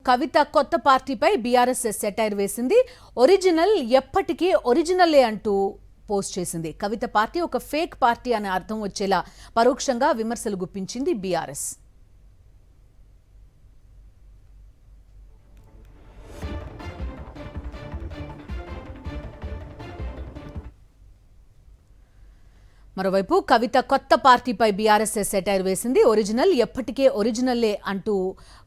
కవిత కొత్త పార్టీపై BRS satire వేసింది. ఒరిజినల్ ఎప్పటికీ ఒరిజినల్లే అంటూ పోస్ట్ చేసింది. కవిత పార్టీ ఒక ఫేక్ పార్టీ అనే అర్థం వచ్చేలా పరోక్షంగా విమర్శలు గుప్పించింది బీఆర్ఎస్. మరోవైపు కవిత కొత్త పార్టీపై బీఆర్ఎస్ సెటైర్ వేసింది. ఒరిజినల్ ఎప్పటికే ఒరిజినల్లే అంటూ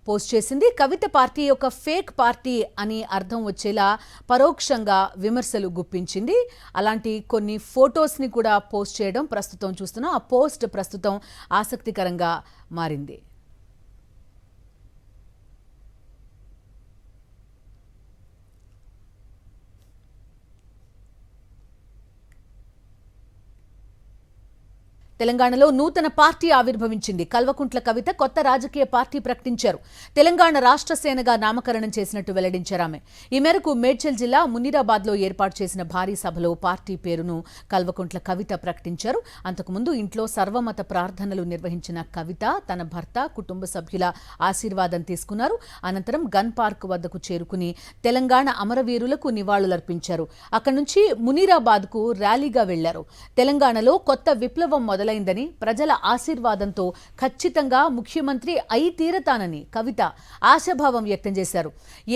పోస్ట్ చేసింది. కవిత పార్టీ ఒక ఫేక్ పార్టీ అని అర్థం వచ్చేలా పరోక్షంగా విమర్శలు గుప్పించింది. అలాంటి కొన్ని ఫొటోస్ని కూడా పోస్ట్ చేయడం ప్రస్తుతం చూస్తున్నాం. ఆ పోస్ట్ ప్రస్తుతం ఆసక్తికరంగా మారింది. తెలంగాణలో నూతన పార్టీ ఆవిర్భవించింది. కల్వకుంట్ల కవిత కొత్త రాజకీయ పార్టీ ప్రకటించారు. తెలంగాణ రాష్ట్ర సేనగా నామకరణం చేసినట్టు వెల్లడించారు ఆమె. ఈ మేరకు మేడ్చల్ జిల్లా మునీరాబాద్లో ఏర్పాటు చేసిన భారీ సభలో పార్టీ పేరును కల్వకుంట్ల కవిత ప్రకటించారు. అంతకుముందు ఇంట్లో సర్వమత ప్రార్థనలు నిర్వహించిన కవిత తన భర్త, కుటుంబ సభ్యుల ఆశీర్వాదం తీసుకున్నారు. అనంతరం గన్ పార్క్ వద్దకు చేరుకుని తెలంగాణ అమరవీరులకు నివాళులర్పించారు. అక్కడి నుంచి మునీరాబాద్కు ర్యాలీగా వెళ్లారు. తెలంగాణలో కొత్త విప్లవం మొదలైందని, ప్రజల ఆశీర్వాదంతో ఖచ్చితంగా ముఖ్యమంత్రి అయి తీరతానని కవిత ఆశాభావం వ్యక్తం చేశారు.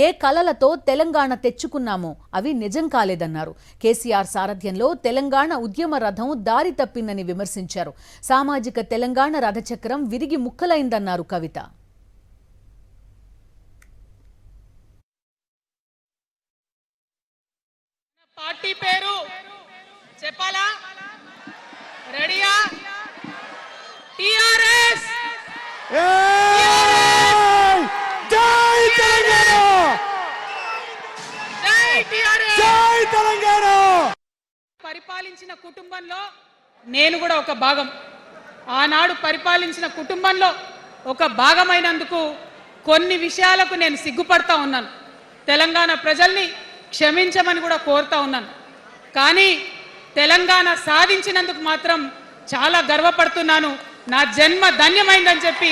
ఏ కలలతో తెలంగాణ తెచ్చుకున్నామో అవి నిజం కాలేదన్నారు. కేసీఆర్ సారథ్యంలో తెలంగాణ ఉద్యమ రథం దారి తప్పిందని విమర్శించారు. సామాజిక తెలంగాణ రథచక్రం విరిగి ముక్కలైందన్నారు కవిత. పార్టీ పేరు చెప్పాలా? రెడీయా? టిఆర్ఎస్. జై తెలంగాణ! జై టిఆర్ఎస్! జై తెలంగాణ! పరిపాలించిన కుటుంబంలో నేను కూడా ఒక భాగం. ఆనాడు పరిపాలించిన కుటుంబంలో ఒక భాగమైనందుకు కొన్ని విషయాలకు నేను సిగ్గుపడతా ఉన్నాను. తెలంగాణ ప్రజల్ని క్షమించమని కూడా కోరుతా ఉన్నాను. కానీ తెలంగాణ సాధించినందుకు మాత్రం చాలా గర్వపడుతున్నాను. నా జన్మ ధన్యమైందని చెప్పి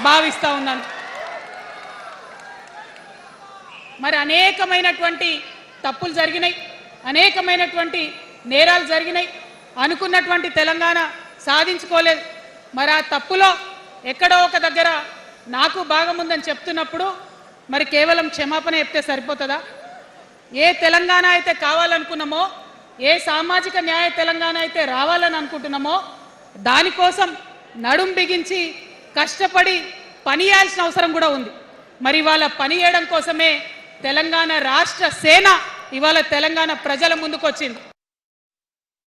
భావిస్తూ ఉన్నాను. మరి అనేకమైనటువంటి తప్పులు జరిగినాయి, అనేకమైనటువంటి నేరాలు జరిగినాయి. అనుకున్నటువంటి తెలంగాణ సాధించుకోలేదు. మరి ఆ తప్పులో ఎక్కడో ఒక దగ్గర నాకు భాగం ఉందని చెప్తున్నప్పుడు మరి కేవలం క్షమాపణ చెప్తే సరిపోతుందా? ఏ తెలంగాణ అయితే కావాలనుకున్నామో, ఏ సామాజిక న్యాయ తెలంగాణ అయితే రావాలని అనుకుంటున్నామో దానికోసం నడుం బిగించి కష్టపడి పని చేయాల్సిన అవసరం కూడా ఉంది. మరి ఇవాళ పని చేయడం కోసమే తెలంగాణ రాష్ట్ర సేన ఇవాళ తెలంగాణ ప్రజల ముందుకు వచ్చింది.